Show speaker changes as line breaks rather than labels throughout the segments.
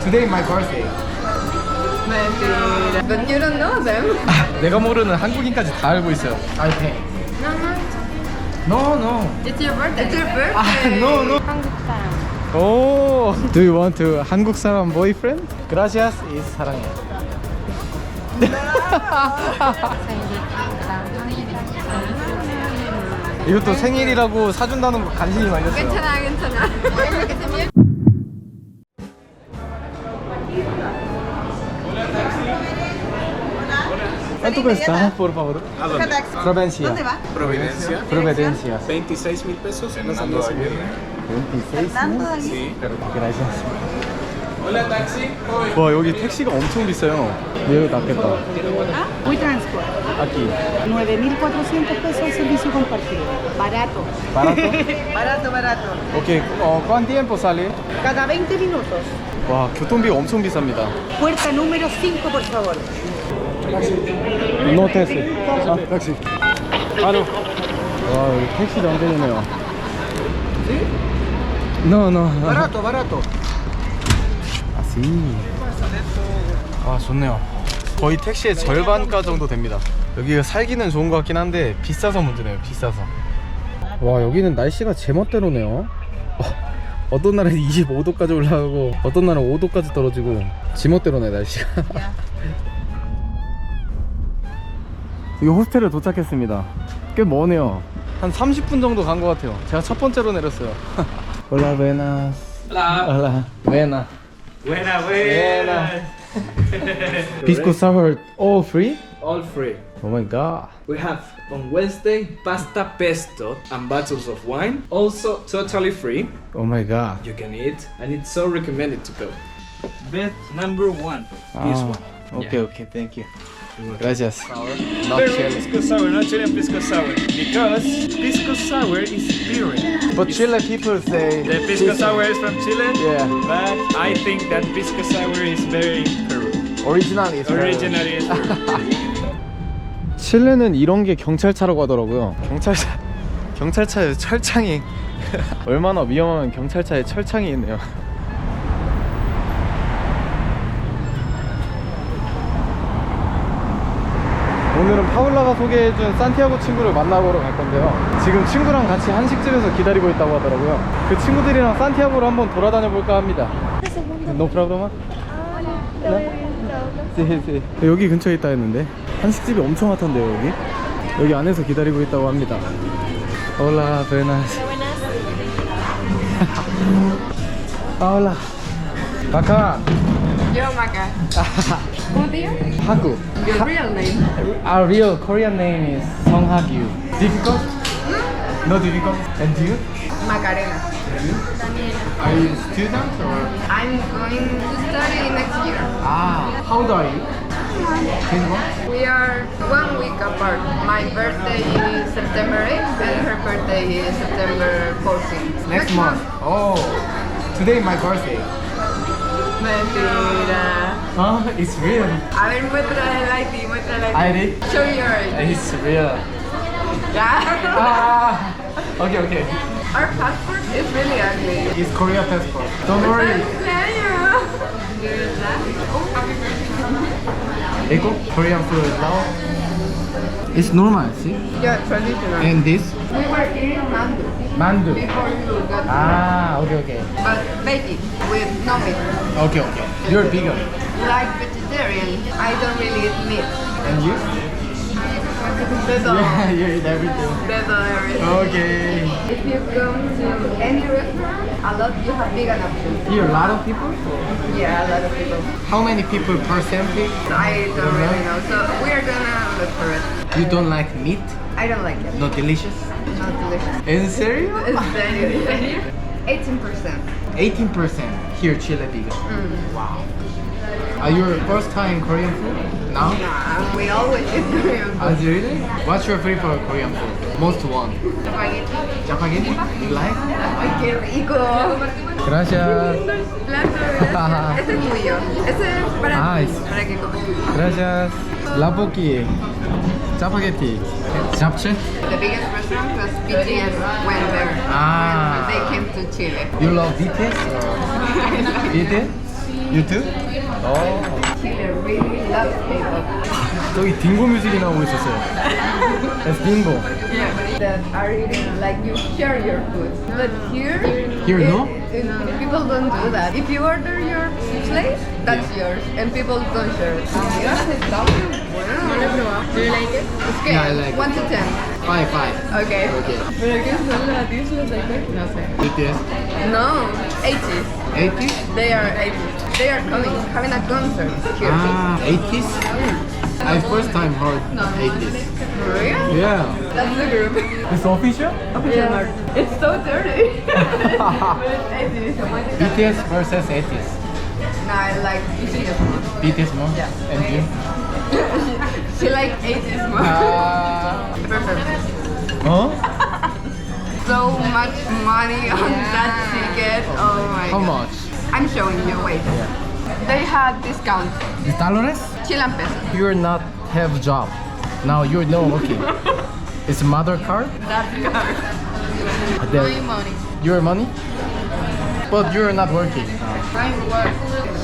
Today my birthday.
Mentira. But you don't know them.
내가 모르는 한국인까지 다 알고 있어요. I pay.
No, no.
No, no.
It's your birthday. It's your birthday.
No, no.
한국 사람.
Oh, do you want to 한국 사람 boyfriend? Gracias is 사랑해. 이것도 생일이라고 사준다는 거 간신히 말렸어요.
괜찮아, 괜찮아.
¿Cuánto cuesta, por favor?
¿A dónde?
Provincia.
Providencia.
Providencia.
26,000 pesos pasando a viernes.
26.
Sí.
Gracias.
Hola, taxi.
와, 여기 택시가 엄청 비싸요. 여기 낫겠다.
Muy transport.
Aquí.
9.400 pesos el servicio compartido. Barato.
¿Barato?
Barato, barato.
Ok. ¿Cuánto tiempo sale?
Cada 20 minutos.
와, 교통비가 엄청 비쌉니다.
Puerta número 5, por favor.
No 택시. 아, 택시. 바로. 와, 여기 택시도 안 되네요. No, no.
Barato, barato.
아시. 아, 좋네요. 거의 택시의 절반가 정도 됩니다. 여기가 살기는 좋은 것 같긴 한데 비싸서 문제네요. 비싸서. 와, 여기는 날씨가 제멋대로네요. 어떤 날은 25도까지 올라가고 어떤 날은 5도까지 떨어지고 지멋대로네 날씨가. 이 호스텔에 도착했습니다. 꽤 머네요. 한 30분 정도 간 것 같아요. 제가 첫 번째로 내렸어요. Hola, buenas.
Hola.
Hola. Buena.
Buena,
buena. Pisco sour all free?
All free.
Oh my god.
We have on Wednesday pasta pesto and bottles of wine. Also totally free.
Oh my god.
You can eat and it's so recommended to go. Bed number 1. This one.
Okay, okay, thank you. Gracias. Not
Very
Chile.
pisco sour, not Chilean pisco sour. Because pisco sour is beer.
But Chile people say
The pisco sour is from Chile.
Yeah.
But I think that pisco sour is very Peru.
Originally is
Originally is Peru.
칠레는 이런 게 경찰차라고 하더라고요. 경찰차에 철창이 얼마나 위험하면 경찰차에 철창이 있네요. 오늘은 파울라가 소개해준 산티아고 친구를 만나보러 갈 건데요. 지금 친구랑 같이 한식집에서 기다리고 있다고 하더라고요. 그 친구들이랑 산티아고를 한번 돌아다녀 볼까 합니다. No problem? 네. 여기 근처에 있다 했는데 한식집이 엄청 핫한데요. 여기 안에서 기다리고 있다고 합니다. Hola, buenas. Hola. Maca.
Yo, Maca. ¿Cómo te llamas?
Hakku.
Your real name.
Our real Korean name is Song Hakyu. Difficult? No difficult. And you?
Macarena.
Are you a student or?
I'm going to study next year.
Ah, how old are you? 21?
We are 1 week apart. My birthday is September 8th and her birthday is September 14th.
Next month. Oh, today my birthday.
Mentira.
Oh, it's real.
A ver, muéstrale el ID, muéstrale el
ID?
ID. Show your ID.
It's real.
Yeah.
Ah, okay.
Our passport is really ugly.
It's Korea passport. Don't worry.
¿En serio? ¿De verdad?
Eco Korean food now. It's normal, see?
Yeah, traditional.
And this
We were eating mandu
mandu.
before you got here.
Ah, okay.
But baked with no meat.
Okay. You're vegan.
Like vegetarian, I don't really eat meat.
And you?
That's all.
Yeah, you eat everything.
That's all everything.
Okay.
If you come to any restaurant, a lot you have vegan options.
Here a lot of people.
Yeah, a lot of people.
How many people percentage?
I don't really know. So we are gonna look for it.
You don't like meat?
I don't like it.
Not delicious?
Not delicious.
In serio?
It's very 18%.
18% here Chile vegan. Wow. Are you first time Korean food? Now?
Nah, we always eat Korean
Ah,
food.
really? What's your favorite Korean food? Most one.
Spaghetti.
Spaghetti? You like?
Ay, qué rico.
Gracias.
Plato, gracias. Ese es tuyo. Ese es para ti, para que comas.
Gracias. 라볶이. 짜파게티. 잡채?
The biggest restaurant was BTS went there
Ah.
when they came to Chile.
You love BTS? BTS? You too? 어.
Chile really loves K-pop.
저기 딩고 뮤직이 나오고 있었어요. That's 딩고.
That are eating like you share your food. But here,
no?
People don't do that. If you order your plate, that's yours, and people don't share it. Wow. Do you like it? It's good.
Yeah, I like it.
1 to 10.
5.
Okay.
Okay. BTS.
No, 80s.
80s?
They are 80s. They are coming, having a concert here.
Ah, 80s? I first time heard 80s.
Really?
Yeah.
That's the group.
It's official?
Yeah. It's so dirty. It's 80s.
BTS versus 80s.
No, I like BTS more.
BTS more?
Yeah.
And you?
She like 80s more. Perfect.
어?
So much money on that ticket. Oh my
How
god.
much?
I'm showing you, wait. They had discount.
Is dollars?
Chilean peso.
You're not have job. Now you're no working. It's mother card?
That card.
My
money.
Your money? But you're not working.
I work.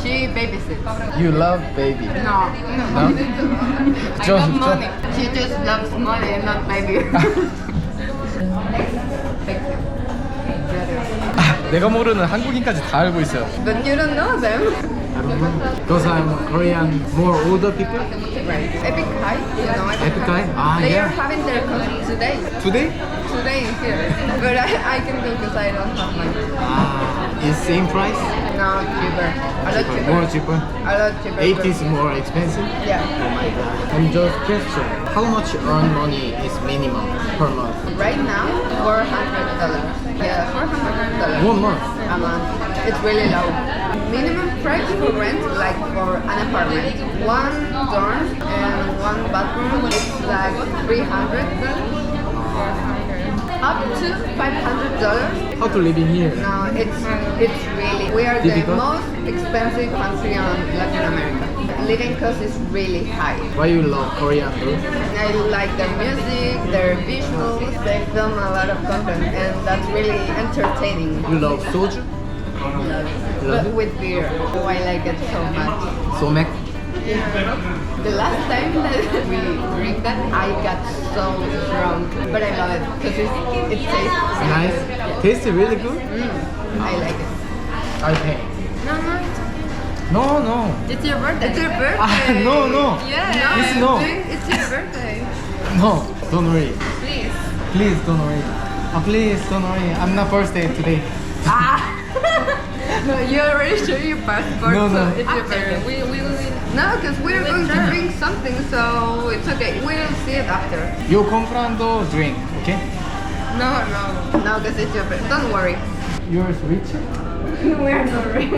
She babysits.
You love baby.
No.
No?
I love money. She just loves money and not baby. Thank you.
내가 모르는 한국인까지 다 알고 있어요.
But you don't know them.
I don't know. Because I'm Korean, more older people.
Right. Epic High, you know
Epic High? Ah,
They
yeah.
are having their concert today.
Today?
Today is here. But I can go because I don't have money.
Ah, is same price?
No, cheaper. A lot cheaper.
More cheaper?
A lot cheaper.
80s more expensive?
Yeah.
Oh my god. And just question, how much earn money is minimum per month?
Right now, $400. Yeah, $400.
1 month?
A month. It's really low. Minimum price for rent, like for an apartment, 1 dorm and 1 bathroom, it's like $300. Up to $500.
How to live in here?
No, it's really. We are the
Difficult?
most expensive country on Latin America. Living cost is really high.
Why you love Korean food?
I like their music, their visuals. They film a lot of content, and that's really entertaining.
You love soju?
But with beer, oh, I like it so much.
Somek?
The last time that we drink that, I got so drunk, but I love it because it tastes
Nice. Tastes really good?
I like it.
I pay.
No, no,
No, no.
it's your birthday. It's your birthday.
Ah, no.
Yeah.
It's no.
It's your birthday.
No, don't worry.
Please.
Please don't worry. Please don't worry. I'm not birthday today.
No, you already showed your passport.
No, no.
So it's your birthday. We will. No, because we're going to drink something, so it's okay. We'll see it after.
Yo comprando drink, okay?
No, because it's your birthday. Don't worry.
Yours rich?
We're not rich.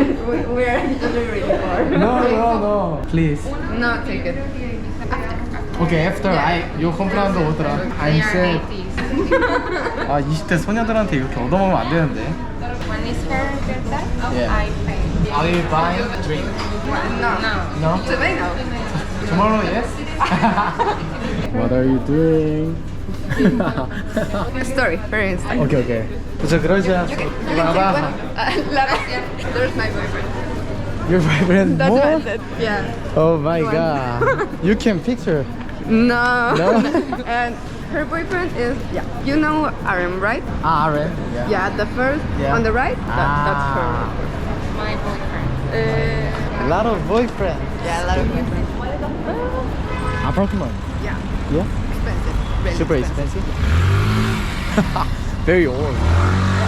We're actually really poor.
No. Please.
No, take it.
Okay, after yo comprando 오더라. I'm sad. 아, 20대 소녀들한테 이렇게 얻어먹으면 안 되는데.
When is her birthday?
Yeah.
I pay.
Are you buying a drink?
No.
No?
Today, no.
Tomorrow, yes? What are you doing?
Story, for instance.
Okay. 저 그러자.
You can take one. There's my boyfriend.
Your boyfriend?
That's
More?
what I said. Yeah.
Oh my god. You can picture.
No.
No?
And her boyfriend is, you know Aaron, right?
Ah, Aren.
Yeah, the first
Yeah.
on the right. That's her.
My boyfriend.
A lot of boyfriends.
Yeah, a lot of boyfriends.
Apartment.
Yeah,
Yeah.
expensive. Really
Super expensive. Very old.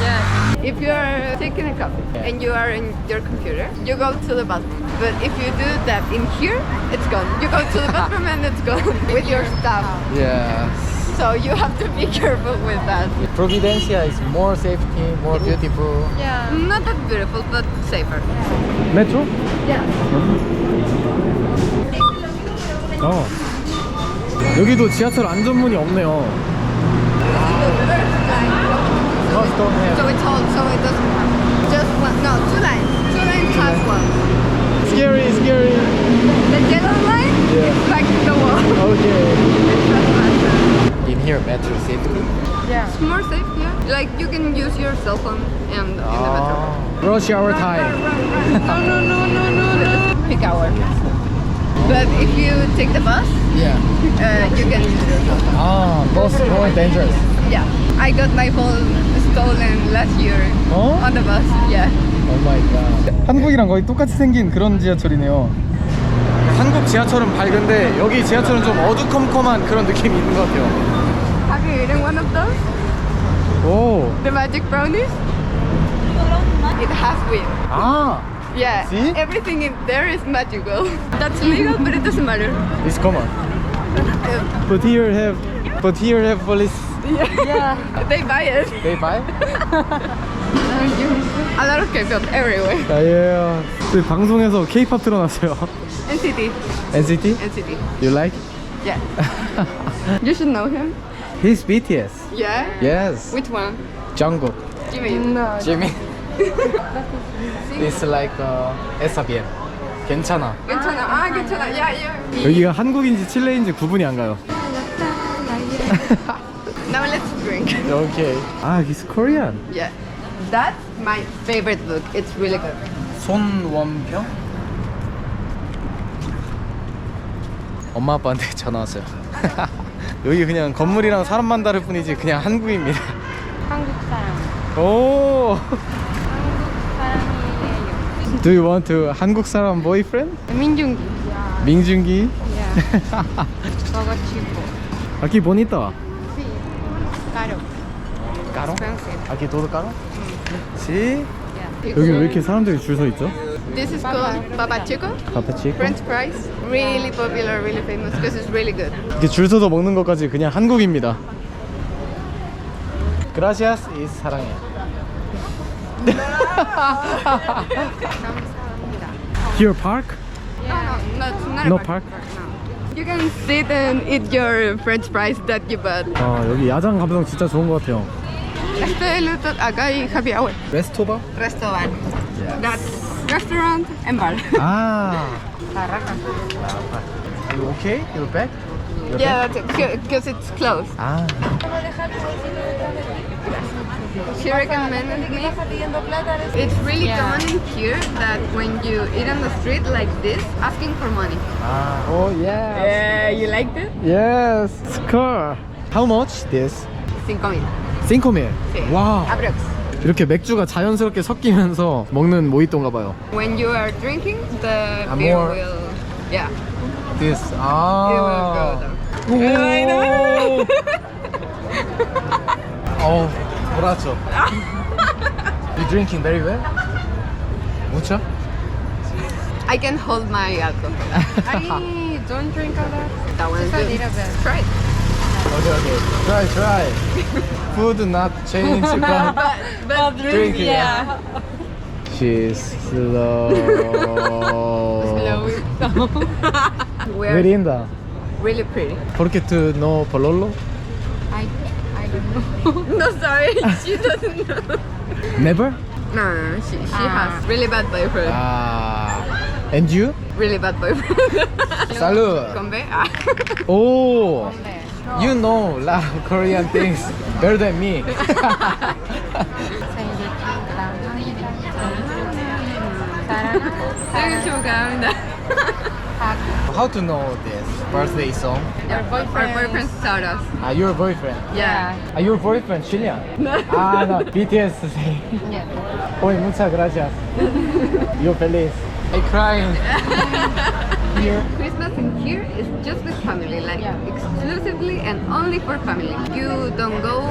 Yeah. If you are taking a coffee and you are in your computer, you go to the bathroom. But if you do that in here, it's gone. You go to the bathroom and it's gone with your stuff.
Yeah.
So you have to be careful with that.
Providencia is more safety, more beautiful.
Yeah. Not that beautiful, but safer.
Metro?
Yeah.
여기도 지하철 안전문이 없네요. Bus don't have.
So it's old, so it doesn't have. Just one, no, 2 lines. 2 lines has one.
Scary.
The yellow line is back to the wall.
Okay.
It's just faster.
In here, metro safety.
Yeah. It's more safe, yeah. Like you can use your cell phone in the metro.
rush hour time.
Peak hour. But if you take the bus,
Yeah.
you can.
Bus more dangerous.
Yeah, I got my phone stolen last year
Oh?
on the bus. Yeah.
Oh my god. 한국이랑 거의 똑같이 생긴 그런 지하철이네요. 한국 지하철은 밝은데 여기 지하철은 좀 어두컴컴한 그런 느낌이 있는 것 같아요.
Have you eaten one of those?
오.
The magic brownies? It has wind.
아.
Yeah.
See?
Everything in there is magical. That's legal, but it doesn't matter.
It's common. But here have police.
Yeah. They buy it.
They buy?
A lot of K-pop everywhere.
예. 저희 방송에서 K-pop 틀어놨어요.
NCT.
NCT?
NCT.
You like?
Yeah. You should know him.
He's BTS.
Yeah.
Yes.
Which one?
Jungkook.
Jimin. No.
Jimmy. It's like está bien. 괜찮아.
괜찮아. 괜찮아. Yeah.
여기가 한국인지 칠레인지 구분이 안 가요.
Now let's drink.
Okay. He's Korean.
Yeah. That's my favorite book. It's really good.
손원평? 엄마 아빠한테 전화 왔어요. 여기 그냥 건물이랑 사람만 다를 뿐이지 그냥 한국입니다.
한국 사람.
오.
한국 사람이에요.
Do you want to 한국 사람 boyfriend?
민중기.
민준기?
Yeah. 보고 싶어.
Aquí bonito.
Sí. Caro.
Caro?
Expensive.
Aquí todo caro? Sí.
Yeah.
여기 왜 이렇게 사람들이 줄 서 있죠?
This is called Papa Chico.
파파치코?
French fries. Really popular, really famous because it's really good.
이렇게 줄 서서 먹는 것까지 그냥 한국입니다. Gracias is 사랑해.
감사합니다.
Here park?
Not
No
a
park?
No. You can sit and eat your French fries that you bought.
여기 야장 감성 진짜 좋은 것 같아요.
Acá hay happy hour.
레스토바?
Restaurant. That's restaurant and bar.
You okay? You're back? You're
Yeah, because it's closed.
back?
She recommended me. It's really common in here that when you eat on the street like this, asking for money.
Oh yeah.
Yeah, you liked it?
Yes. Score. How much this?
5,000.
5,000.
Sí.
Wow.
Aprox.
이렇게 맥주가 자연스럽게 섞이면서 먹는 모히또인가 봐요.
When you are drinking, the
Ah,
beer
more.
will, yeah,
This.
it will go down. I know.
borracho. You drinking very well? Mucho?
I can hold my alcohol.
I don't drink a lot.
That one is
Just a
good.
little bit.
Try it.
Okay. Try. Food not change, but drink.
Yeah.
She's slow.
We're
Very linda.
really pretty.
¿Por qué tú no pololo?
I don't know.
No, sorry, she doesn't know.
Never?
No, she has really bad boyfriend.
And you?
Really bad boyfriend.
Salud.
Con B?
Oh, you know a lot of Korean things better than me.
생일 축하합니다.
How to know this birthday song?
Our boyfriend taught us.
Your boyfriend.
Yeah.
Your boyfriend Chilean? No. BTS say.
Yeah.
Oye, muchas gracias. You're feliz. I'm crying. Here.
Christmas in here is just with family, like exclusively and only for family. You don't go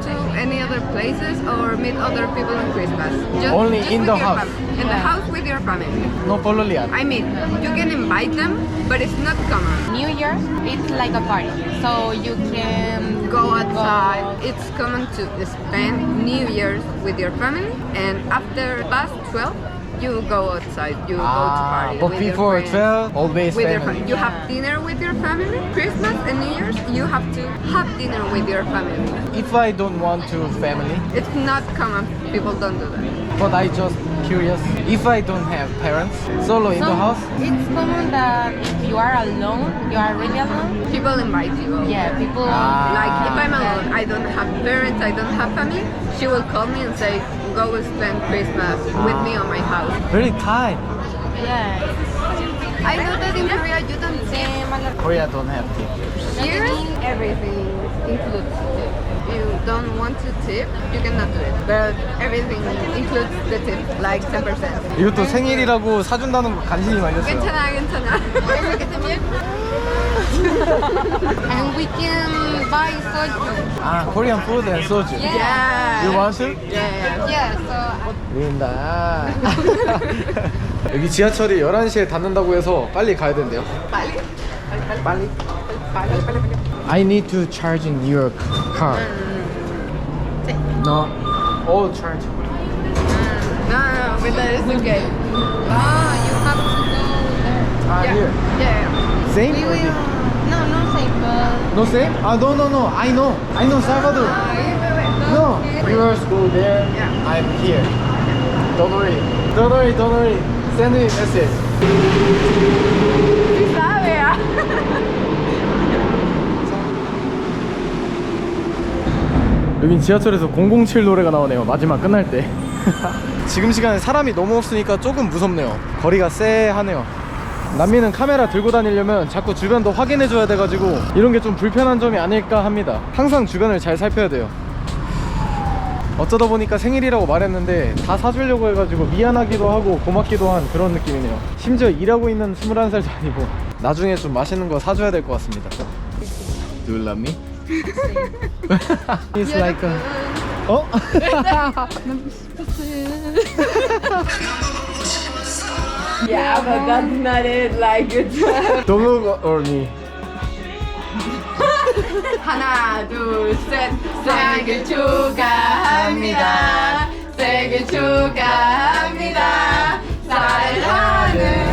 to any other places or meet other people on Christmas.
Only in
with
the
your
house.
In the house with your family.
No pololear.
I mean, you can invite them, but it's not common.
New Year, it's like a party. So you can
Go outside. It's common to spend New Year's with your family, and after past 12, you go outside. You go to party
But
with your
before
friends.
12, always
With your
family.
family. You have dinner with your family. Christmas and New Year's, you have to have dinner with your family.
If I don't want to family,
It's not common. People don't do that.
but I just curious. If I don't have parents, solo in the house,
It's common that if you are alone, you are really alone.
People invite you.
Yeah, people.
Like if I'm alone, I don't have parents, I don't have family. She will call me and say, go spend Christmas with me on my house.
Very kind.
Yes.
I know that in Korea you don't tip.
Korea don't have tip.
Here, everything includes tip. If you don't want to tip, you cannot do it. But everything includes the tip, like 10%.
이것도 생일이라고 사준다는 거 간신히 말렸어요.
괜찮아, 괜찮아.
And we can buy soju.
아, Korean food and soju.
Yeah.
You want to?
Yeah.
Yeah, so
민다. 여기 지하철이 11시에 닫는다고 해서 빨리 가야 된대요.
빨리?
빨리. I need to charge in your car. No. All charge.
No, but that is okay.
ah, you have to go there.
Ah, here.
Yeah.
Same
We
or
will.
different?
No, no same, but
No same? Ah, no. I know Salvador. No. Viewers go there.
Yeah.
I'm here. Don't worry. Send me a message.
Sí sabe, ah.
여긴 지하철에서 007 노래가 나오네요. 마지막 끝날 때. 지금 시간에 사람이 너무 없으니까 조금 무섭네요. 거리가 쎄하네요. 남미는 카메라 들고 다니려면 자꾸 주변도 확인해줘야 돼가지고 이런 게 좀 불편한 점이 아닐까 합니다. 항상 주변을 잘 살펴야 돼요. 어쩌다 보니까 생일이라고 말했는데 다 사주려고 해가지고 미안하기도 하고 고맙기도 한 그런 느낌이네요. 심지어 일하고 있는 21살도 아니고 나중에 좀 맛있는 거 사줘야 될 것 같습니다. Do you love me? It's like a... 어?
Yeah, but that's not it. Like it's
Don't look or me.
하나, 둘, 셋. 생일 축하합니다. 생일 축하합니다. 사랑하는